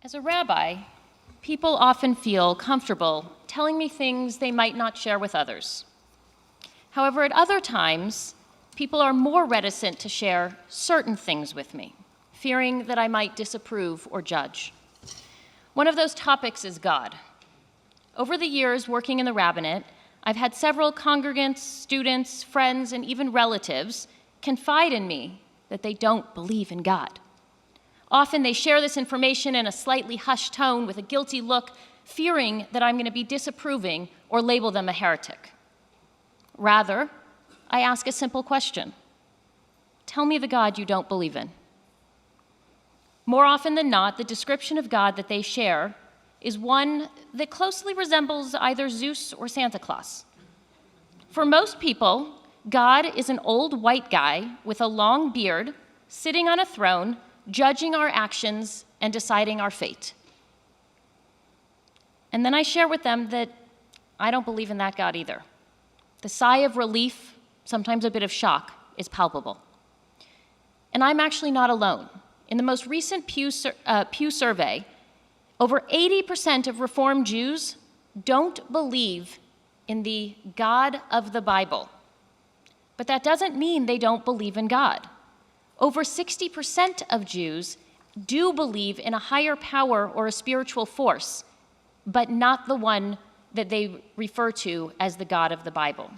As a rabbi, people often feel comfortable telling me things they might not share with others. However, at other times, people are more reticent to share certain things with me, fearing that I might disapprove or judge. One of those topics is God. Over the years working in the rabbinate, I've had several congregants, students, friends, and even relatives confide in me that they don't believe in God. Often they share this information in a slightly hushed tone with a guilty look, fearing that I'm going to be disapproving or label them a heretic. Rather, I ask a simple question. Tell me the God you don't believe in. More often than not, the description of God that they share is one that closely resembles either Zeus or Santa Claus. For most people, God is an old white guy with a long beard, sitting on a throne, judging our actions and deciding our fate. And then I share with them that I don't believe in that God either. The sigh of relief, sometimes a bit of shock, is palpable. And I'm actually not alone. In the most recent Pew survey, over 80% of Reform Jews don't believe in the God of the Bible. But that doesn't mean they don't believe in God. Over 60% of Jews do believe in a higher power or a spiritual force, but not the one that they refer to as the God of the Bible.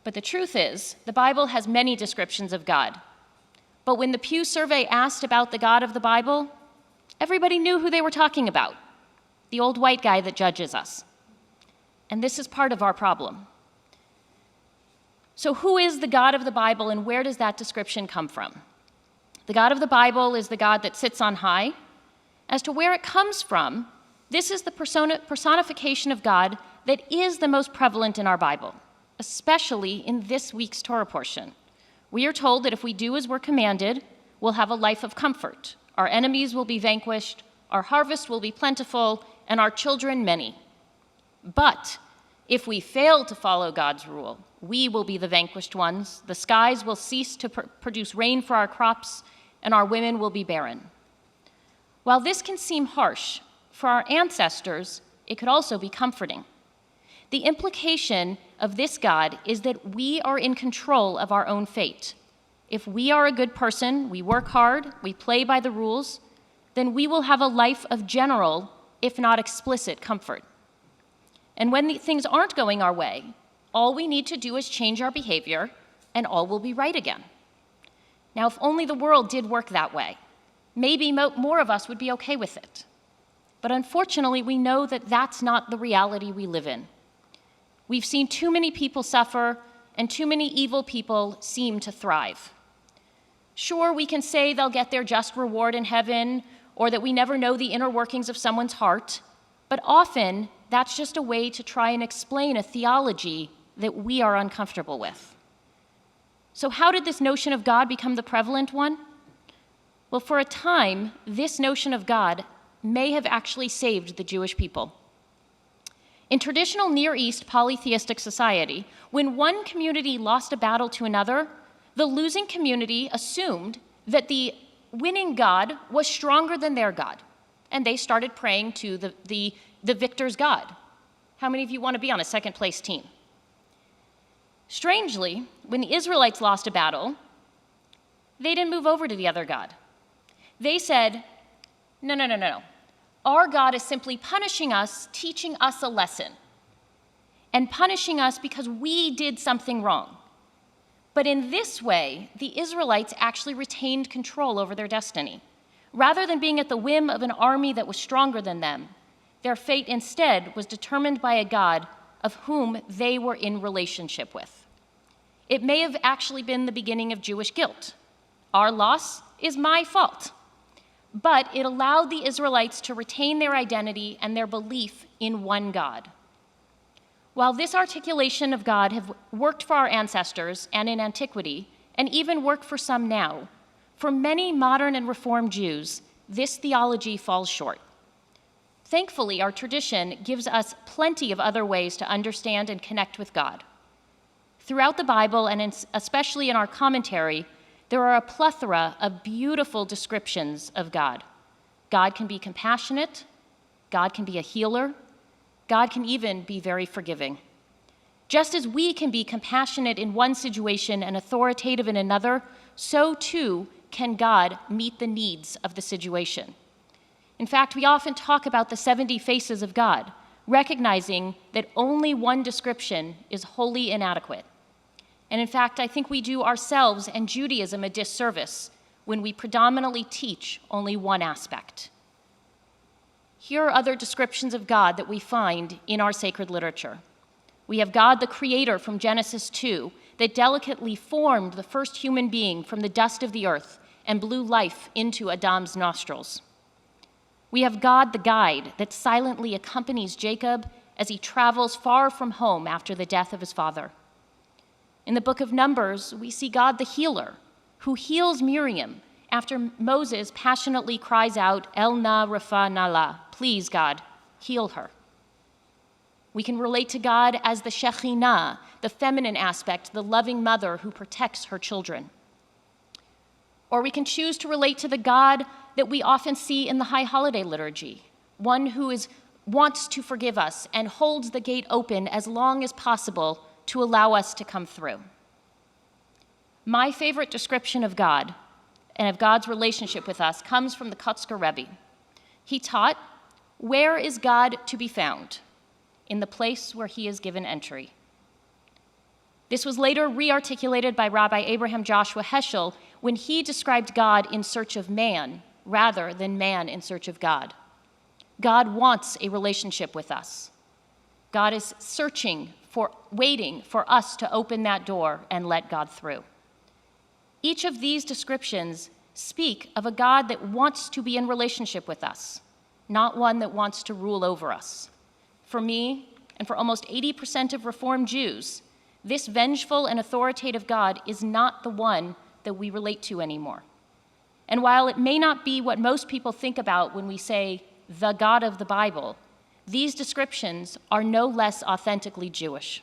But the truth is, the Bible has many descriptions of God. But when the Pew survey asked about the God of the Bible, everybody knew who they were talking about, the old white guy that judges us. And this is part of our problem. So who is the God of the Bible, and where does that description come from? The God of the Bible is the God that sits on high. As to where it comes from, this is the personification of God that is the most prevalent in our Bible, especially in this week's Torah portion. We are told that if we do as we're commanded, we'll have a life of comfort. Our enemies will be vanquished, our harvest will be plentiful, and our children many. But if we fail to follow God's rule, we will be the vanquished ones. The skies will cease to produce rain for our crops, and our women will be barren. While this can seem harsh, for our ancestors, it could also be comforting. The implication of this God is that we are in control of our own fate. If we are a good person, we work hard, we play by the rules, then we will have a life of general, if not explicit, comfort. And when things aren't going our way, all we need to do is change our behavior, and all will be right again. Now, if only the world did work that way, maybe more of us would be okay with it. But unfortunately, we know that that's not the reality we live in. We've seen too many people suffer, and too many evil people seem to thrive. Sure, we can say they'll get their just reward in heaven, or that we never know the inner workings of someone's heart, but often that's just a way to try and explain a theology that we are uncomfortable with. So how did this notion of God become the prevalent one? Well, for a time, this notion of God may have actually saved the Jewish people. In traditional Near East polytheistic society, when one community lost a battle to another, the losing community assumed that the winning God was stronger than their God, and they started praying to the victor's God. How many of you want to be on a second-place team? Strangely, when the Israelites lost a battle, they didn't move over to the other God. They said, no. Our God is simply punishing us, teaching us a lesson, and punishing us because we did something wrong. But in this way, the Israelites actually retained control over their destiny. Rather than being at the whim of an army that was stronger than them, their fate instead was determined by a God of whom they were in relationship with. It may have actually been the beginning of Jewish guilt. Our loss is my fault. But it allowed the Israelites to retain their identity and their belief in one God. While this articulation of God have worked for our ancestors and in antiquity, and even work for some now, for many modern and Reformed Jews, this theology falls short. Thankfully, our tradition gives us plenty of other ways to understand and connect with God. Throughout the Bible, and especially in our commentary, there are a plethora of beautiful descriptions of God. God can be compassionate. God can be a healer. God can even be very forgiving. Just as we can be compassionate in one situation and authoritative in another, so too can God meet the needs of the situation. In fact, we often talk about the 70 faces of God, recognizing that only one description is wholly inadequate. And in fact, I think we do ourselves and Judaism a disservice when we predominantly teach only one aspect. Here are other descriptions of God that we find in our sacred literature. We have God the Creator from Genesis 2 that delicately formed the first human being from the dust of the earth and blew life into Adam's nostrils. We have God the Guide that silently accompanies Jacob as he travels far from home after the death of his father. In the book of Numbers, we see God the Healer, who heals Miriam after Moses passionately cries out, El na rafa nala, please God, heal her. We can relate to God as the Shekhinah, the feminine aspect, the loving mother who protects her children. Or we can choose to relate to the God that we often see in the High Holiday liturgy, one who wants to forgive us and holds the gate open as long as possible to allow us to come through. My favorite description of God and of God's relationship with us comes from the Kotzker Rebbe. He taught, "Where is God to be found? In the place where he is given entry." This was later re-articulated by Rabbi Abraham Joshua Heschel when he described God in search of man rather than man in search of God. God wants a relationship with us. God is waiting for us to open that door and let God through. Each of these descriptions speak of a God that wants to be in relationship with us, not one that wants to rule over us. For me, and for almost 80% of Reformed Jews, this vengeful and authoritative God is not the one that we relate to anymore. And while it may not be what most people think about when we say the God of the Bible, these descriptions are no less authentically Jewish.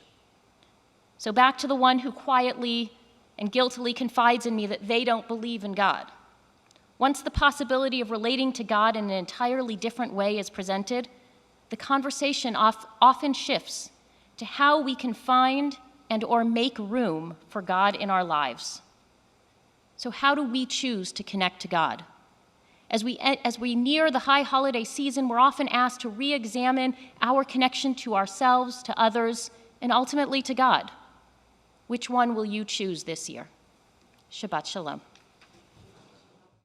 So back to the one who quietly and guiltily confides in me that they don't believe in God. Once the possibility of relating to God in an entirely different way is presented, the conversation often shifts to how we can find and or make room for God in our lives. So how do we choose to connect to God? As we near the high holiday season, we're often asked to re-examine our connection to ourselves, to others, and ultimately to God. Which one will you choose this year? Shabbat Shalom.